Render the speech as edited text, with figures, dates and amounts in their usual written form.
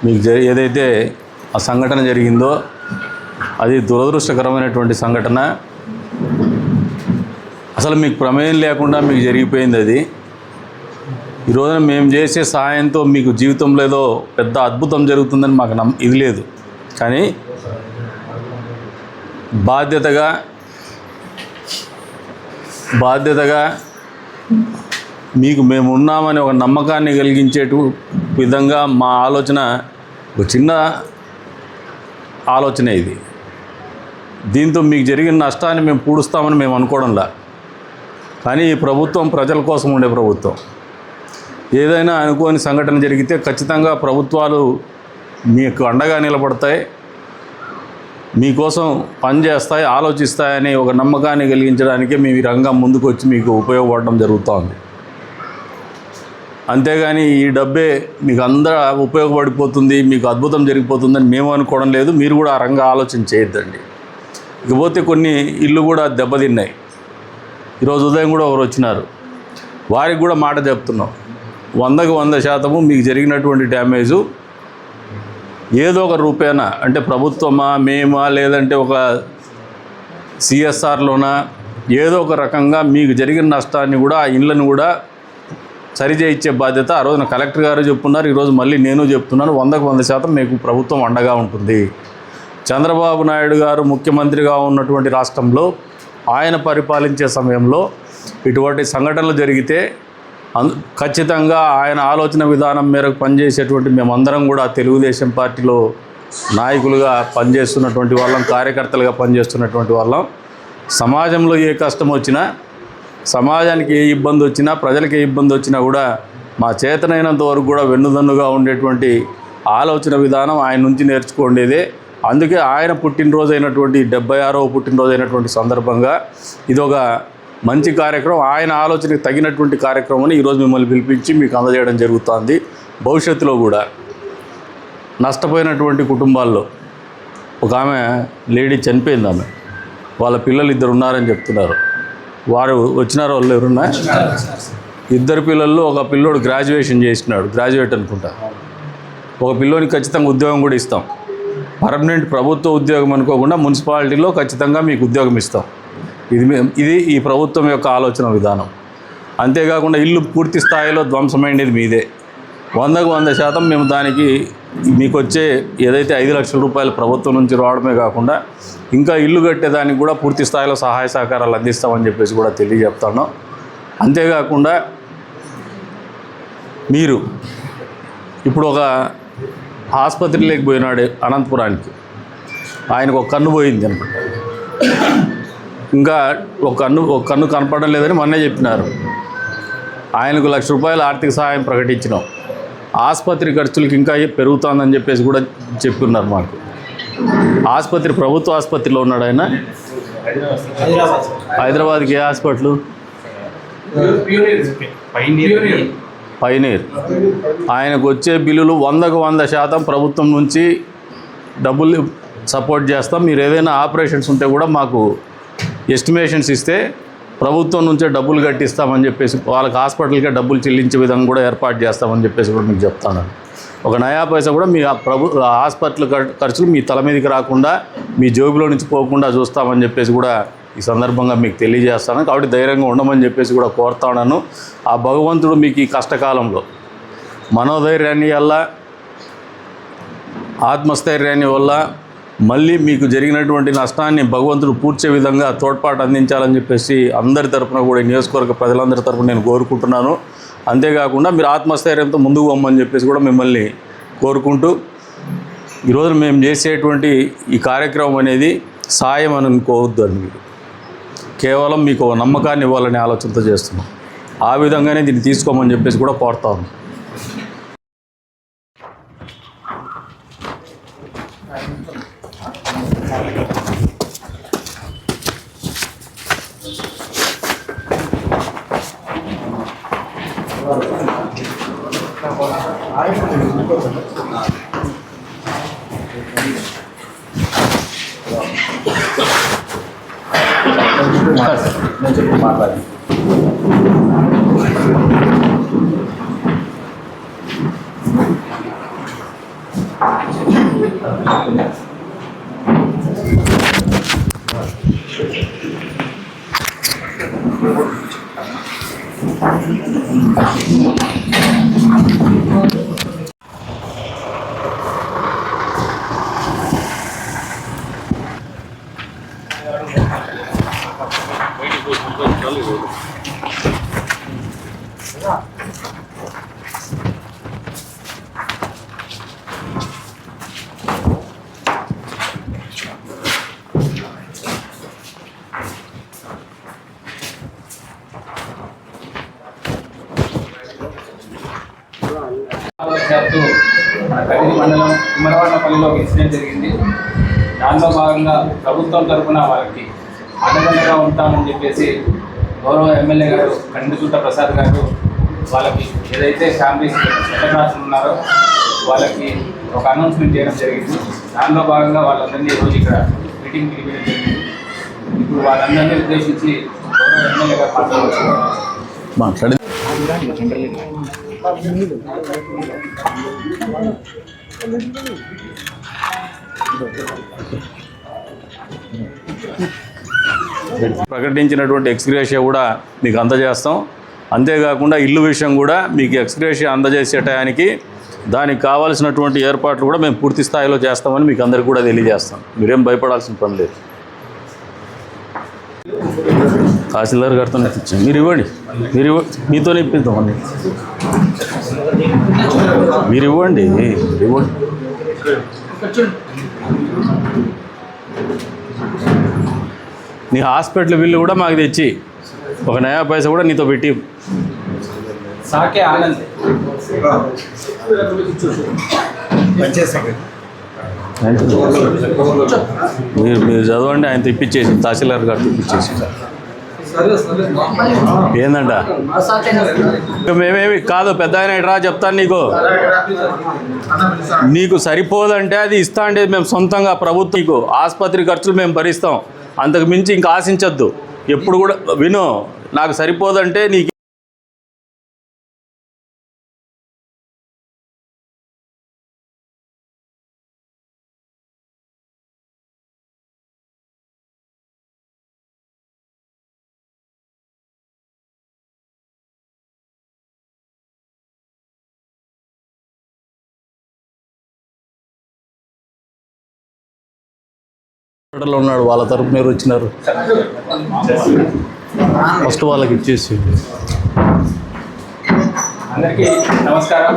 మీకు ఏదైతే ఆ సంఘటన జరిగిందో అది దురదృష్టకరమైనటువంటి సంఘటన. అసలు మీకు ప్రమేయం లేకుండా మీకు జరిగిపోయింది అది. ఈ రోజున మేము చేసే సహాయంతో మీకు జీవితంలో ఏదో పెద్ద అద్భుతం జరుగుతుందని మాకు ఇది లేదు. కానీ బాధ్యతగా మీకు మేము ఉన్నామని ఒక నమ్మకాన్ని కలిగించేటు విధంగా మా ఆలోచన, ఒక చిన్న ఆలోచన ఇది. దీంతో మీకు జరిగిన నష్టాన్ని మేము పూడుస్తామని మేము అనుకోవడంలా. కానీ ఈ ప్రభుత్వం ప్రజల కోసం ఉండే ప్రభుత్వం. ఏదైనా అనుకోని సంఘటన జరిగితే ఖచ్చితంగా ప్రభుత్వాలు మీకు అండగా నిలబడతాయి, మీకోసం పనిచేస్తాయి, ఆలోచిస్తాయని ఒక నమ్మకాన్ని కలిగించడానికే మేము ఈ రంగం ముందుకు వచ్చి మీకు ఉపయోగపడడం జరుగుతోంది. అంతేగాని ఈ డబ్బే మీకు అందరూ ఉపయోగపడిపోతుంది, మీకు అద్భుతం జరిగిపోతుందని మేము అనుకోవడం లేదు. మీరు కూడా ఆ రంగ ఆలోచన చేయొద్దండి. ఇకపోతే కొన్ని ఇళ్ళు కూడా దెబ్బతిన్నాయి. ఈరోజు ఉదయం కూడా ఒకరు వచ్చినారు, వారికి కూడా మాట చెప్తున్నాం. 100కి 100% మీకు జరిగినటువంటి డ్యామేజు ఏదో ఒక రూపేనా, అంటే ప్రభుత్వమా, మేమా, లేదంటే ఒక CSRలోనా, ఏదో ఒక రకంగా మీకు జరిగిన నష్టాన్ని కూడా ఆ ఇళ్ళని కూడా సరిచేయించే బాధ్యత ఆ రోజున కలెక్టర్ గారు చెప్తున్నారు, ఈరోజు మళ్ళీ నేను చెప్తున్నాను. 100కి 100% మీకు ప్రభుత్వం అండగా ఉంటుంది. చంద్రబాబు నాయుడు గారు ముఖ్యమంత్రిగా ఉన్నటువంటి రాష్ట్రంలో ఆయన పరిపాలించే సమయంలో ఇటువంటి సంఘటనలు జరిగితే ఖచ్చితంగా ఆయన ఆలోచన విధానం మేరకు పనిచేసేటువంటి మేమందరం కూడా తెలుగుదేశం పార్టీలో నాయకులుగా పనిచేస్తున్నటువంటి వాళ్ళం, కార్యకర్తలుగా పనిచేస్తున్నటువంటి వాళ్ళం. సమాజంలో ఏ కష్టం వచ్చినా, సమాజానికి ఏ ఇబ్బంది వచ్చినా, ప్రజలకు ఏ ఇబ్బంది వచ్చినా కూడా మా చేతనైనంత వరకు కూడా వెన్నుదన్నుగా ఉండేటువంటి ఆలోచన విధానం ఆయన నుంచి నేర్చుకోండేదే. అందుకే ఆయన పుట్టినరోజు అయినటువంటి 76వ పుట్టినరోజు అయినటువంటి సందర్భంగా ఇదొక మంచి కార్యక్రమం, ఆయన ఆలోచనకు తగినటువంటి కార్యక్రమం అని ఈరోజు మిమ్మల్ని పిలిపించి మీకు అందజేయడం జరుగుతుంది. భవిష్యత్తులో కూడా నష్టపోయినటువంటి కుటుంబాల్లో ఒక ఆమె లేడీ చనిపోయింది, ఆమె వాళ్ళ పిల్లలు 2 ఉన్నారని చెప్తున్నారు. వారు వచ్చినారు, వాళ్ళు ఎవరున్నా 2 పిల్లల్లో ఒక పిల్లోడు గ్రాడ్యుయేషన్ చేసినాడు, గ్రాడ్యుయేట్ అనుకుంటా. ఒక పిల్లోనికి ఖచ్చితంగా ఉద్యోగం కూడా ఇస్తాం, పర్మనెంట్ ప్రభుత్వ ఉద్యోగం అనుకోకుండా మున్సిపాలిటీలో ఖచ్చితంగా మీకు ఉద్యోగం ఇస్తాం. ఇది ఈ ప్రభుత్వం యొక్క ఆలోచన విధానం. అంతేకాకుండా ఇల్లు పూర్తి స్థాయిలో ధ్వంసమైనది మీదే. 100కి 100% మేము దానికి మీకు వచ్చే ఏదైతే 5 లక్షల రూపాయలు ప్రభుత్వం నుంచి రావడమే కాకుండా ఇంకా ఇల్లు కట్టేదానికి కూడా పూర్తి స్థాయిలో సహాయ సహకారాలు అందిస్తామని చెప్పేసి కూడా తెలియజెప్తాను. అంతేకాకుండా మీరు ఇప్పుడు ఒక ఆసుపత్రిలోకి పోయినాడు అనంతపురానికి, ఆయనకు ఒక కన్ను పోయింది అనుకుంటా, ఇంకా ఒక కన్ను కనపడడం లేదని మొన్నే చెప్పినారు. ఆయనకు 1 లక్ష రూపాయల ఆర్థిక సహాయం ప్రకటించినాం. ఆసుపత్రి ఖర్చులకు ఇంకా పెరుగుతుందని చెప్పేసి కూడా చెప్పున్నారు మాకు. ఆసుపత్రి ప్రభుత్వ ఆసుపత్రిలో ఉన్నాడు ఆయన. హైదరాబాద్కి ఏ హాస్పిటల్? పైనీర్. ఆయనకు వచ్చే బిల్లులు 100కి 100% ప్రభుత్వం నుంచి డబ్బులు సపోర్ట్ చేస్తాం. మీరు ఏదైనా ఆపరేషన్స్ ఉంటే కూడా మాకు ఎస్టిమేషన్స్ ఇస్తే ప్రభుత్వం నుంచే డబ్బులు కట్టిస్తామని చెప్పేసి, వాళ్ళకి హాస్పిటల్కే డబ్బులు చెల్లించే విధంగా కూడా ఏర్పాటు చేస్తామని చెప్పేసి కూడా మీకు చెప్తాను. ఒక నయా పైసా కూడా మీ హాస్పిటల్ ఖర్చులు మీ తల మీదకి రాకుండా, మీ జోబులో నుంచి పోకుండా చూస్తామని చెప్పేసి కూడా ఈ సందర్భంగా మీకు తెలియజేస్తాను. కాబట్టి ధైర్యంగా ఉండమని చెప్పేసి కూడా కోరుతా ఉన్నాను. ఆ భగవంతుడు మీకు ఈ కష్టకాలంలో మనోధైర్యాన్ని వల్ల, ఆత్మస్థైర్యాన్ని వల్ల మళ్ళీ మీకు జరిగినటువంటి నష్టాన్ని భగవంతుడు పూడ్చే విధంగా తోడ్పాటు అందించాలని చెప్పేసి అందరి తరఫున కూడా, నియోజకవర్గ ప్రజలందరి తరఫున నేను కోరుకుంటున్నాను. అంతేకాకుండా మీరు ఆత్మస్థైర్యంతో ముందుకు పోమని చెప్పేసి కూడా మిమ్మల్ని కోరుకుంటూ, ఈరోజు మేము చేసేటువంటి ఈ కార్యక్రమం అనేది సాయం అని అనుకోవద్దు అని, మీరు కేవలం మీకు ఒక నమ్మకాన్ని ఇవ్వాలనే ఆలోచనతో చేస్తున్నాం. ఆ విధంగానే దీన్ని తీసుకోమని చెప్పేసి కూడా కోరుతాను. నేను చెప్పి మాట్లాడి వశాత్తు మన కదిరి మండలం కుమరవాడపల్లిలో ఇన్సిడెంట్ జరిగింది. దానిలో భాగంగా ప్రభుత్వం తరఫున వాళ్ళకి అండదండగా ఉంటామని చెప్పేసి గౌరవ ఎమ్మెల్యే గారు కందికుంట ప్రసాద్ గారు వాళ్ళకి ఏదైతే ఫ్యామిలీస్ ఎక్కడ ఉన్నారో వాళ్ళకి ఒక అనౌన్స్మెంట్ చేయడం జరిగింది. దానిలో భాగంగా వాళ్ళందరినీ ఈరోజు ఇక్కడ మీటింగ్ పిలిపించడం జరిగింది. ఇప్పుడు వాళ్ళందరినీ ఉద్దేశించి గౌరవ ఎమ్మెల్యే గారు మాట్లాడి ప్రకటించినటువంటి ఎక్స్గ్రేషియా కూడా మీకు అందజేస్తాం. అంతేకాకుండా ఇల్లు విషయం కూడా మీకు ఎక్స్గ్రేషియా అందజేసే టయానికి దానికి కావాల్సినటువంటి ఏర్పాట్లు కూడా మేము పూర్తి స్థాయిలో చేస్తామని మీకు అందరికీ కూడా తెలియజేస్తాం. మీరేం భయపడాల్సిన పని లేదు. తహసీల్దార్ గారితో ఇప్పించాం. మీరు ఇవ్వండి, మీతోనే ఇప్పిద్దాం అన్నీ. మీరు ఇవ్వండి. నీ హాస్పిటల్ బిల్లు కూడా మాకు తెచ్చి ఒక నయా పైసా కూడా నీతో పెట్టి సాకే ఆనంద్ మీరు చదవండి. ఆయన తెప్పించేసి తహసీల్దార్ గారు తెప్పించేసి ఏందంట మేమేమి కాదు. పెద్ద ఆయన రా చెప్తాను నీకు సరిపోదంటే అది ఇస్తా అంటే మేము సొంతంగా ప్రభుత్వం నీకు ఆసుపత్రి ఖర్చులు మేము భరిస్తాం. అంతకు మించి ఇంకా ఆశించద్దు. ఎప్పుడు కూడా విను, నాకు సరిపోదంటే నీకు ఉన్నాడు. వాళ్ళ తరపు మీరు వచ్చినారు. ఫస్ట్ వాళ్ళకి ఇచ్చేసి అందరికీ నమస్కారం.